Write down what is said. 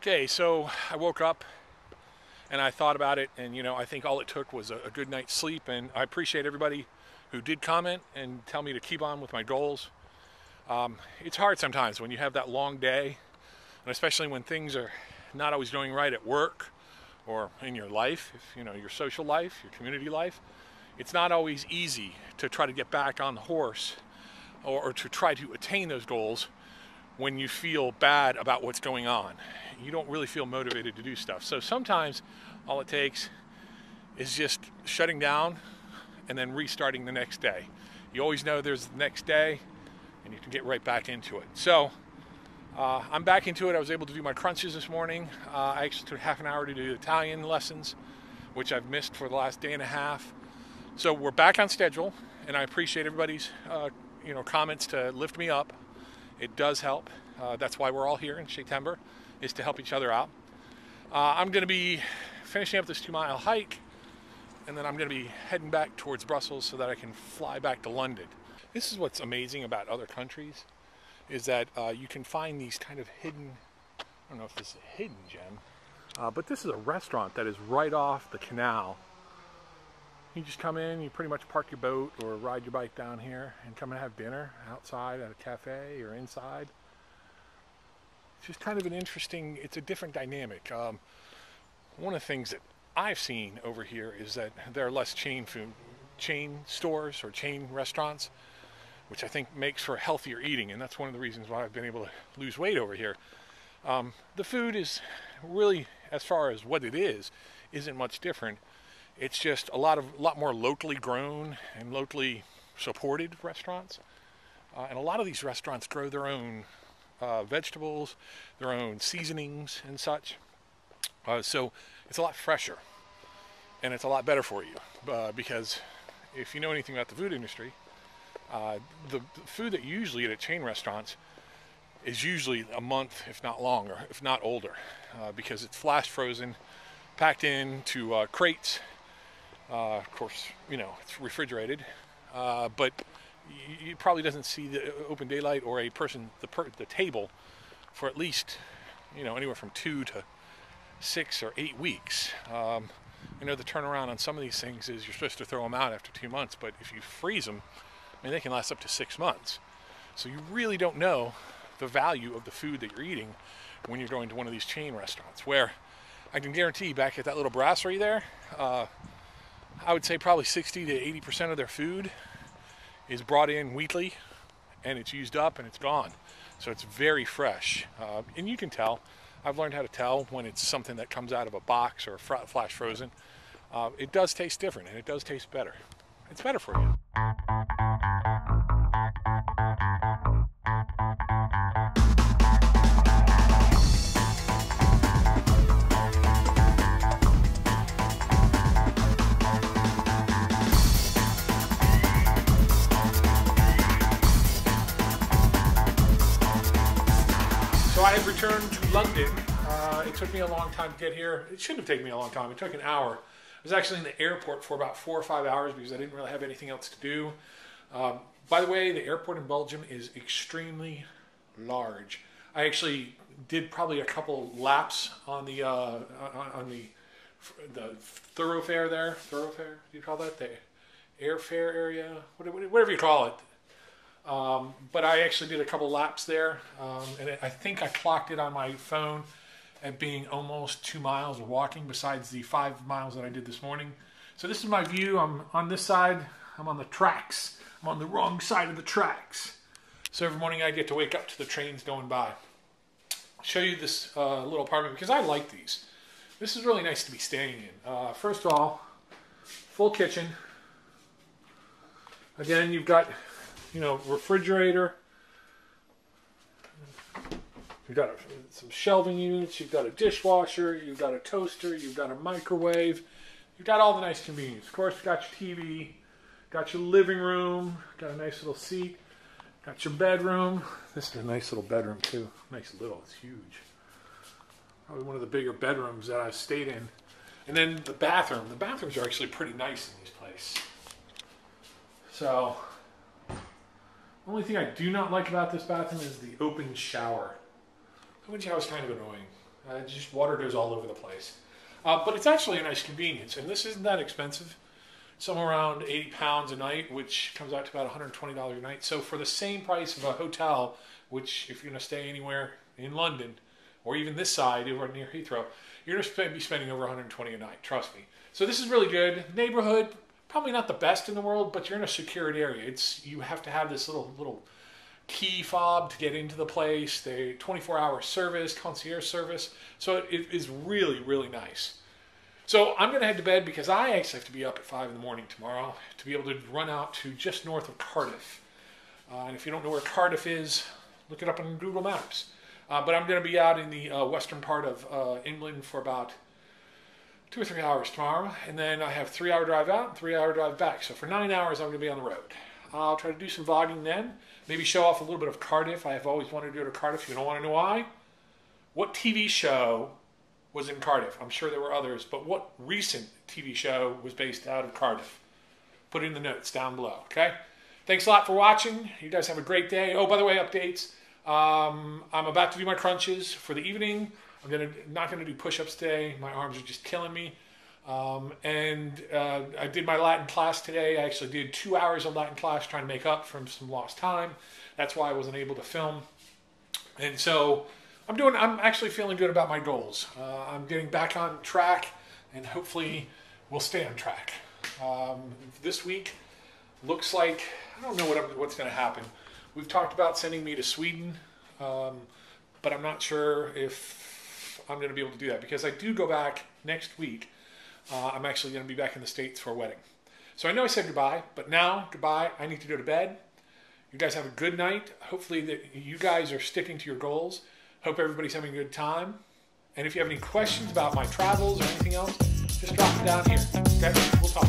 Okay, so I woke up and I thought about it, and I think all it took was a good night's sleep, and I appreciate everybody who did comment and tell me to keep on with my goals. It's hard sometimes when you have that long day, and especially when things are not always going right at work or in your life, your social life, your community life. It's not always easy to try to get back on the horse or to try to attain those goals when you feel bad about what's going on. You don't really feel motivated to do stuff. So sometimes all it takes is just shutting down and then restarting the next day. You always know there's the next day and you can get right back into it. So I'm back into it. I was able to do my crunches this morning. I actually took half an hour to do Italian lessons, which I've missed for the last day and a half. So we're back on schedule, and I appreciate everybody's comments to lift me up. It does help. That's why we're all here in Shaytember, is to help each other out. I'm going to be finishing up this 2-mile hike, and then I'm going to be heading back towards Brussels so that I can fly back to London. This is what's amazing about other countries, is that you can find these kind of hidden, I don't know if this is a hidden gem, but this is a restaurant that is right off the canal. You just come in, you pretty much park your boat or ride your bike down here and come and have dinner outside at a cafe or inside. It's just kind of an interesting, it's a different dynamic. One of the things that I've seen over here is that there are less chain stores or chain restaurants, which I think makes for healthier eating, and that's one of the reasons why I've been able to lose weight over here. The food is really, as far as what it is, isn't much different. It's just a lot more locally grown and locally supported restaurants. And a lot of these restaurants grow their own vegetables, their own seasonings and such. So it's a lot fresher and it's a lot better for you. Because if you know anything about the food industry, the food that you usually eat at chain restaurants is usually a month, if not longer, if not older, because it's flash frozen, packed into crates. Of course, it's refrigerated, but you probably doesn't see the open daylight or a person, the table, for at least, anywhere from 2 to 6 or 8 weeks. The turnaround on some of these things is you're supposed to throw them out after 2 months, but if you freeze them, they can last up to 6 months. So you really don't know the value of the food that you're eating when you're going to one of these chain restaurants, where I can guarantee back at that little brasserie there, I would say probably 60 to 80% of their food is brought in weekly, and it's used up and it's gone. So it's very fresh. And you can tell, I've learned how to tell when it's something that comes out of a box or flash frozen. It does taste different, and it does taste better. It's better for you. So I have returned to London. It took me a long time to get here. It shouldn't have taken me a long time. It took an hour. I was actually in the airport for about 4 or 5 hours because I didn't really have anything else to do. By the way, the airport in Belgium is extremely large. I actually did probably a couple laps on the thoroughfare there. Thoroughfare? Do you call that the airfare area? Whatever you call it. But I actually did a couple laps there, and I think I clocked it on my phone at being almost 2 miles of walking, besides the 5 miles that I did this morning. So this is my view. I'm on this side. I'm on the tracks. I'm on the wrong side of the tracks. So every morning I get to wake up to the trains going by. I'll show you this little apartment because I like these. This is really nice to be staying in. First of all, full kitchen. Again, you've got refrigerator. You've got some shelving units. You've got a dishwasher. You've got a toaster. You've got a microwave. You've got all the nice convenience. Of course, you've got your TV. Got your living room. Got a nice little seat. Got your bedroom. This is a nice little bedroom too. Nice little. It's huge. Probably one of the bigger bedrooms that I've stayed in. And then the bathroom. The bathrooms are actually pretty nice in this place. So, only thing I do not like about this bathroom is the open shower. The open shower is kind of annoying. Just water goes all over the place. But it's actually a nice convenience, and this isn't that expensive. Somewhere around 80 pounds a night, which comes out to about $120 a night. So for the same price of a hotel, which if you're going to stay anywhere in London, or even this side, over near Heathrow, you're going to be spending over $120 a night, trust me. So this is really good. Neighborhood, probably not the best in the world, but you're in a secured area. You have to have this little key fob to get into the place. They 24-hour service, concierge service. So it is really, really nice. So I'm going to head to bed because I actually have to be up at 5 in the morning tomorrow to be able to run out to just north of Cardiff. And if you don't know where Cardiff is, look it up on Google Maps. But I'm going to be out in the western part of England for about 2 or 3 hours tomorrow. And then I have a 3-hour drive out and 3-hour drive back. So for 9 hours, I'm going to be on the road. I'll try to do some vlogging then. Maybe show off a little bit of Cardiff. I have always wanted to go to Cardiff. You don't want to know why? What TV show was in Cardiff? I'm sure there were others, but what recent TV show was based out of Cardiff? Put it in the notes down below, okay? Thanks a lot for watching. You guys have a great day. Oh, by the way, updates. I'm about to do my crunches for the evening. I'm not gonna do push-ups today. My arms are just killing me. I did my Latin class today. I actually did 2 hours of Latin class trying to make up from some lost time. That's why I wasn't able to film. And so I'm actually feeling good about my goals. I'm getting back on track, and hopefully we'll stay on track. This week looks like, I don't know what's going to happen. We've talked about sending me to Sweden, but I'm not sure if I'm going to be able to do that because I do go back next week. I'm actually going to be back in the States for a wedding. So I know I said goodbye, but now, goodbye. I need to go to bed. You guys have a good night. Hopefully that you guys are sticking to your goals. Hope everybody's having a good time. And if you have any questions about my travels or anything else, just drop them down here. Okay? We'll talk.